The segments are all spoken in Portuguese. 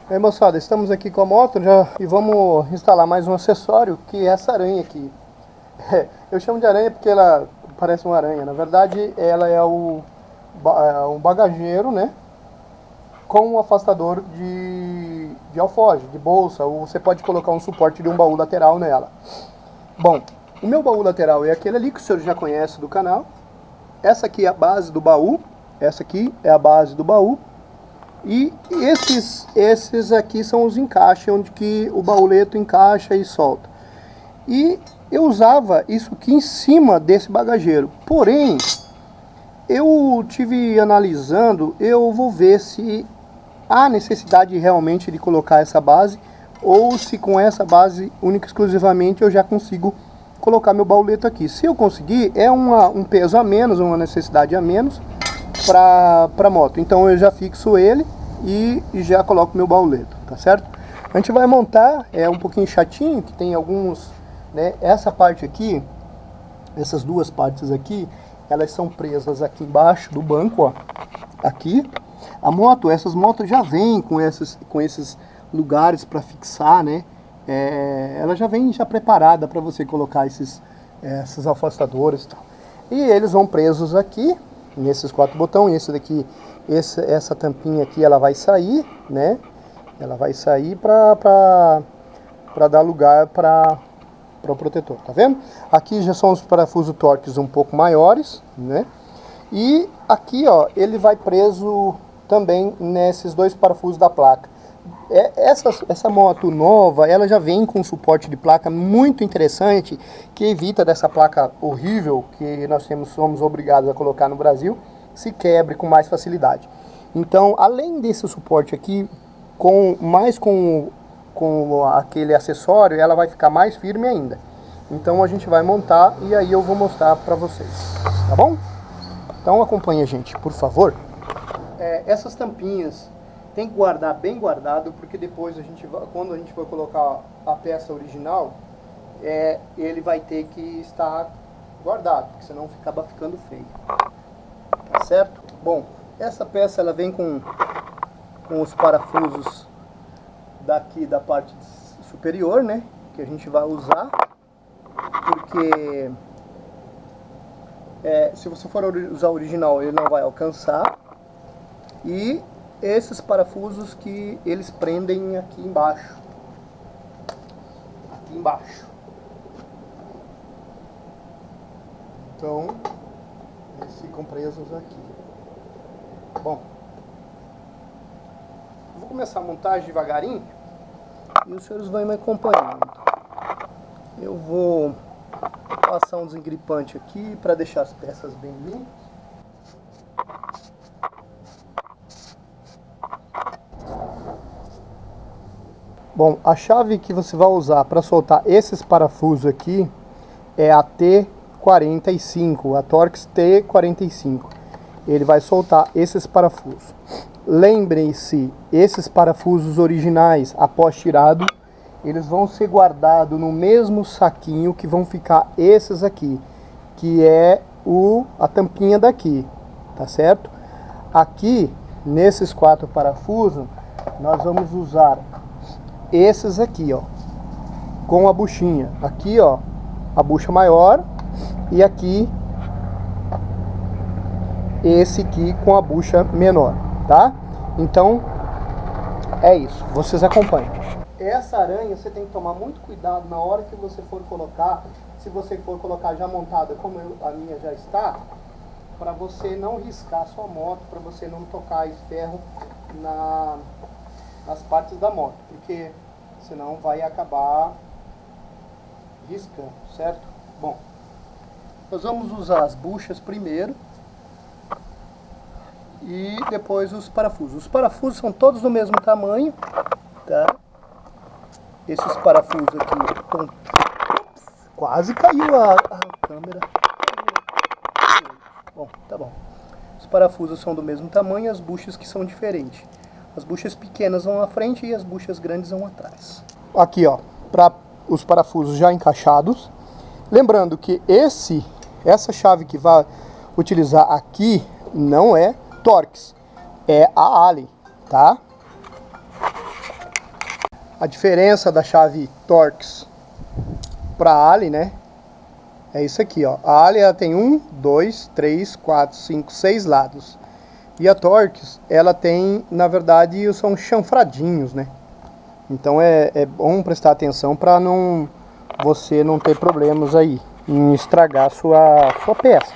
Aí, moçada, estamos aqui com a moto e vamos instalar mais um acessório, que é essa aranha aqui. Eu chamo de aranha porque ela parece uma aranha. Na verdade, ela é um bagageiro, né? Com um afastador de alforje, de bolsa, ou você pode colocar um suporte de um baú lateral nela. Bom, o meu baú lateral é aquele ali que o senhor já conhece do canal. Essa aqui é a base do baú, essa aqui é a base do baú. E esses aqui são os encaixes, onde que o bauleto encaixa e solta. E eu usava isso aqui em cima desse bagageiro. Porém, eu tive analisando, eu vou ver se há necessidade realmente de colocar essa base, ou se com essa base única e exclusivamente eu já consigo colocar meu bauleto aqui. Se eu conseguir, é um peso a menos, uma necessidade a menos para moto. Então eu já fixo ele e já coloco meu bauleto, tá certo? A gente vai montar, é um pouquinho chatinho, que tem alguns, né? Essa parte aqui, essas duas partes aqui, elas são presas aqui embaixo do banco, ó. Aqui. A moto, essas motos já vêm com esses lugares para fixar, né? Ela já vem já preparada para você colocar esses afastadores e tal. E eles vão presos aqui, nesses 4 botões. Esse daqui, essa tampinha aqui, ela vai sair, né? Ela vai sair para dar lugar para o protetor, tá vendo? Aqui já são os parafusos Torx um pouco maiores, né? E aqui, ó, ele vai preso também nesses 2 parafusos da placa. Essa moto nova, ela já vem com suporte de placa muito interessante, que evita dessa placa horrível que nós somos obrigados a colocar no Brasil, se quebre com mais facilidade. Então, além desse suporte aqui, com aquele acessório, ela vai ficar mais firme ainda. Então a gente vai montar e aí eu vou mostrar para vocês, tá bom? Então acompanha a gente, por favor. Essas tampinhas tem que guardar bem guardado, porque depois quando a gente for colocar a peça original, ele vai ter que estar guardado, porque senão acaba ficando feio. Tá certo? Bom, essa peça ela vem com os parafusos daqui da parte superior, né? Que a gente vai usar, porque se você for usar o original, ele não vai alcançar. E esses parafusos que eles prendem aqui embaixo. Aqui embaixo. Então, eles ficam presos aqui. Bom, eu vou começar a montagem devagarinho e os senhores vão me acompanhando. Eu vou passar um desengripante aqui para deixar as peças bem limpas. Bom, a chave que você vai usar para soltar esses parafusos aqui é a T45, a Torx T45. Ele vai soltar esses parafusos. Lembrem-se, esses parafusos originais, após tirado, eles vão ser guardados no mesmo saquinho que vão ficar esses aqui, que é a tampinha daqui, tá certo? Aqui, nesses 4 parafusos, nós vamos usar esses aqui, ó, com a buchinha. Aqui, ó, a bucha maior, e aqui esse aqui com a bucha menor, tá? Então é isso, vocês acompanham. Essa aranha você tem que tomar muito cuidado na hora que você for colocar, se você for colocar já montada como a minha já está, para você não riscar a sua moto, para você não tocar esse ferro nas partes da moto, porque senão vai acabar riscando, certo? Bom, nós vamos usar as buchas primeiro e depois os parafusos. Os parafusos são todos do mesmo tamanho, tá? Esses parafusos aqui estão... Quase caiu a câmera. Bom, tá bom. Os parafusos são do mesmo tamanho, as buchas que são diferentes. As buchas pequenas vão à frente e as buchas grandes vão atrás. Aqui, ó, para os parafusos já encaixados. Lembrando que essa chave que vai utilizar aqui não é Torx, é a Allen, tá? a diferença da chave Torx para a Ali, né? É isso aqui, ó. A Ali ela tem 1, 2, 3, 4, 5, 6 lados. E a Torx, ela tem, na verdade, são chanfradinhos, né? Então é bom prestar atenção para você não ter problemas aí em estragar sua peça.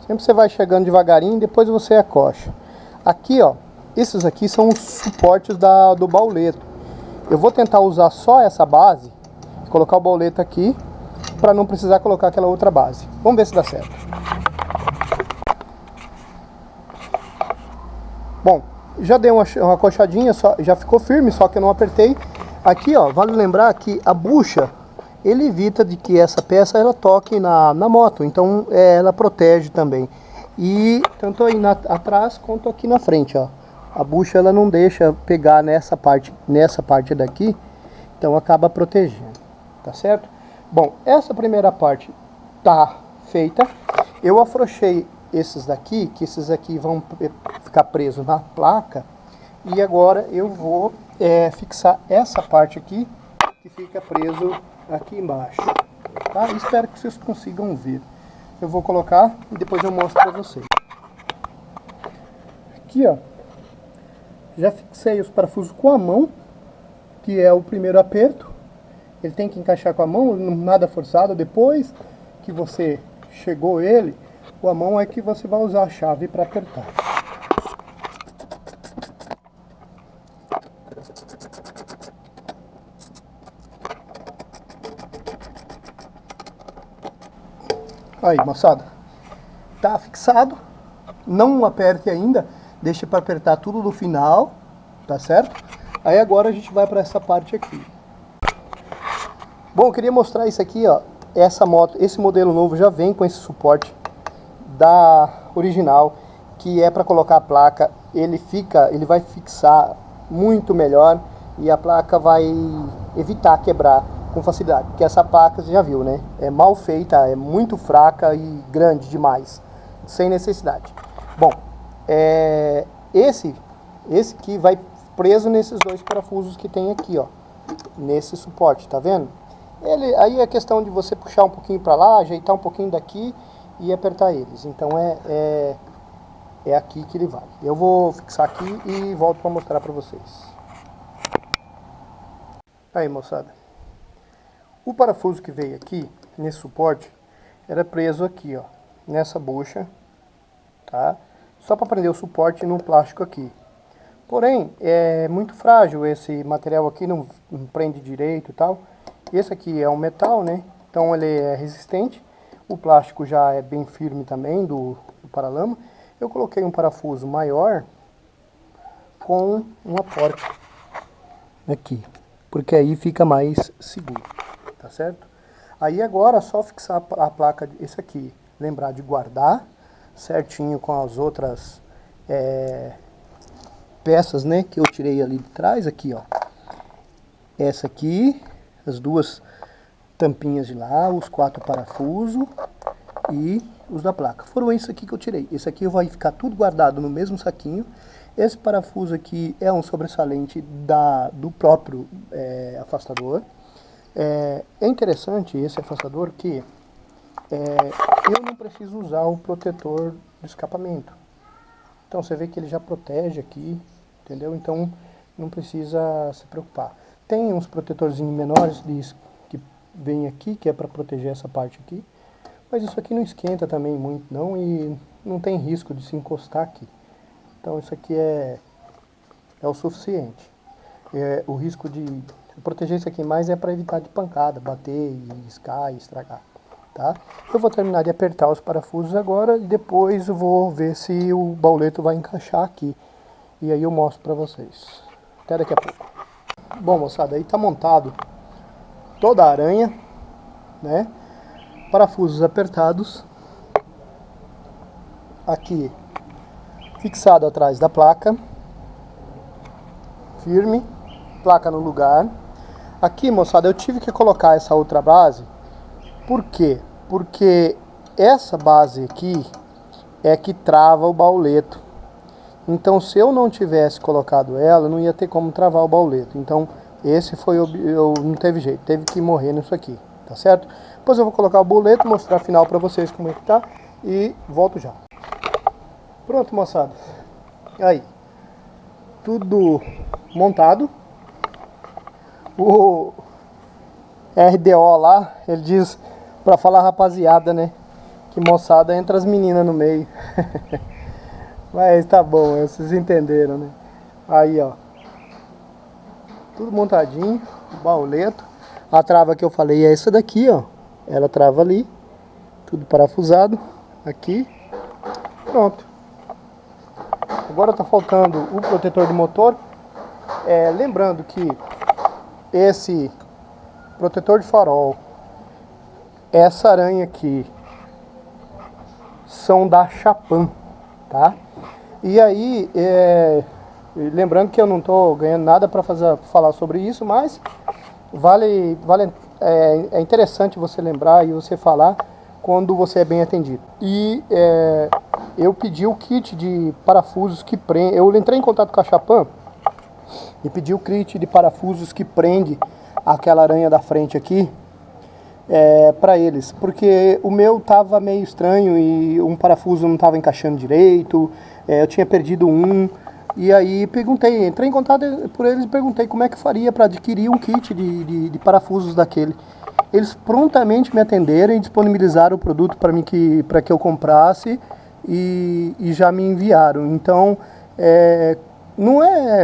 Sempre você vai chegando devagarinho, depois você acocha. Aqui, ó, esses aqui são os suportes do bauleto. Eu vou tentar usar só essa base, colocar o bauleto aqui, para não precisar colocar aquela outra base. Vamos ver se dá certo. Bom, já dei uma acochadinha, já ficou firme, só que eu não apertei. Aqui, ó, vale lembrar que a bucha, ele evita de que essa peça ela toque na moto, então ela protege também. E tanto aí atrás quanto aqui na frente, ó. A bucha ela não deixa pegar nessa parte daqui, então acaba protegendo, tá certo? Bom, essa primeira parte tá feita. Eu afrouxei esses daqui, que esses aqui vão ficar presos na placa. E agora eu vou fixar essa parte aqui, que fica preso aqui embaixo, tá? Espero que vocês consigam ver. Eu vou colocar e depois eu mostro para vocês. Aqui, ó, já fixei os parafusos com a mão, que é o primeiro aperto. Ele tem que encaixar com a mão, nada forçado. Depois que você chegou ele, com a mão é que você vai usar a chave para apertar. Aí, moçada, tá fixado, não aperte ainda, deixa para apertar tudo no final, tá certo? Aí agora a gente vai para essa parte aqui. Bom, eu queria mostrar isso aqui, ó, essa moto, esse modelo novo já vem com esse suporte da original, que é para colocar a placa, ele vai fixar muito melhor e a placa vai evitar quebrar com facilidade, porque essa placa você já viu, né? É mal feita, é muito fraca e grande demais, sem necessidade. Bom, esse aqui vai preso nesses dois parafusos que tem aqui, ó, nesse suporte, tá vendo? Aí é questão de você puxar um pouquinho para lá, ajeitar um pouquinho daqui e apertar eles. Então é aqui que ele vai. Eu vou fixar aqui e volto para mostrar para vocês. Aí, moçada. O parafuso que veio aqui, nesse suporte, era preso aqui, ó, nessa bucha, tá? Só para prender o suporte no plástico aqui. Porém, é muito frágil esse material aqui, não prende direito e tal. Esse aqui é um metal, né? Então ele é resistente. O plástico já é bem firme também, do paralama. Eu coloquei um parafuso maior com uma porta aqui, porque aí fica mais seguro. Tá certo? Aí agora é só fixar a placa, esse aqui, lembrar de guardar certinho com as outras peças, né, que eu tirei ali de trás, aqui, ó. Essa aqui, as duas tampinhas de lá, os 4 parafusos e os da placa. Foram isso aqui que eu tirei. Esse aqui vai ficar tudo guardado no mesmo saquinho. Esse parafuso aqui é um sobressalente do próprio afastador. É interessante esse afastador que eu não preciso usar o protetor do escapamento. Então você vê que ele já protege aqui, entendeu? Então não precisa se preocupar. Tem uns protetorzinhos menores que vem aqui, que é para proteger essa parte aqui. Mas isso aqui não esquenta também muito não e não tem risco de se encostar aqui. Então isso aqui é o suficiente. O risco de proteger isso aqui mais é para evitar de pancada, bater e riscar e estragar, tá? Eu vou terminar de apertar os parafusos agora e depois eu vou ver se o bauleto vai encaixar aqui. E aí eu mostro para vocês. Até daqui a pouco. Bom, moçada, aí tá montado toda a aranha, né? Parafusos apertados. Aqui fixado atrás da placa. Firme. Placa no lugar. Aqui, moçada, eu tive que colocar essa outra base. Por quê? Porque essa base aqui é que trava o bauleto. Então, se eu não tivesse colocado ela, não ia ter como travar o bauleto. Então, esse foi não teve jeito, teve que morrer nisso aqui, tá certo? Depois eu vou colocar o boleto, mostrar final pra vocês como é que tá e volto já. Pronto, moçada. Aí, tudo montado. O RDO lá, ele diz pra falar rapaziada, né? Que moçada entra as meninas no meio. Mas tá bom, vocês entenderam, né? Aí, ó. Tudo montadinho, bauleto. A trava que eu falei é essa daqui, ó. Ela trava ali. Tudo parafusado. Aqui. Pronto. Agora tá faltando o protetor de motor. Lembrando que esse protetor de farol, essa aranha aqui, são da Chapan, tá? E aí, lembrando que eu não tô ganhando nada para falar sobre isso, mas é interessante você lembrar e você falar quando você é bem atendido. E eu pedi o kit de parafusos que prende. Eu entrei em contato com a Chapan e pedi o kit de parafusos que prende aquela aranha da frente aqui para eles, porque o meu tava meio estranho e um parafuso não tava encaixando direito, eu tinha perdido um, e aí entrei em contato por eles e perguntei como é que faria para adquirir um kit de parafusos daquele. Eles prontamente me atenderam e disponibilizaram o produto para que eu comprasse e já me enviaram. Então,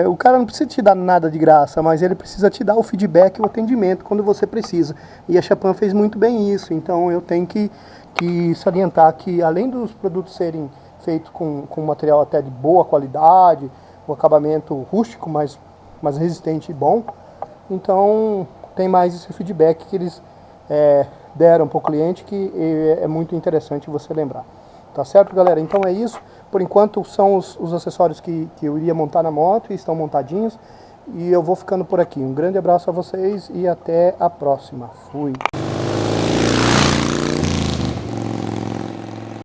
o cara não precisa te dar nada de graça, mas ele precisa te dar o feedback, o atendimento quando você precisa. E a Chapan fez muito bem isso, então eu tenho que salientar que, além dos produtos serem feitos com material até de boa qualidade, um acabamento rústico, mas resistente e bom, então tem mais esse feedback que eles deram para o cliente, que é muito interessante você lembrar. Tá certo, galera? Então é isso. Por enquanto são os acessórios que eu iria montar na moto e estão montadinhos. E eu vou ficando por aqui. Um grande abraço a vocês e até a próxima. Fui!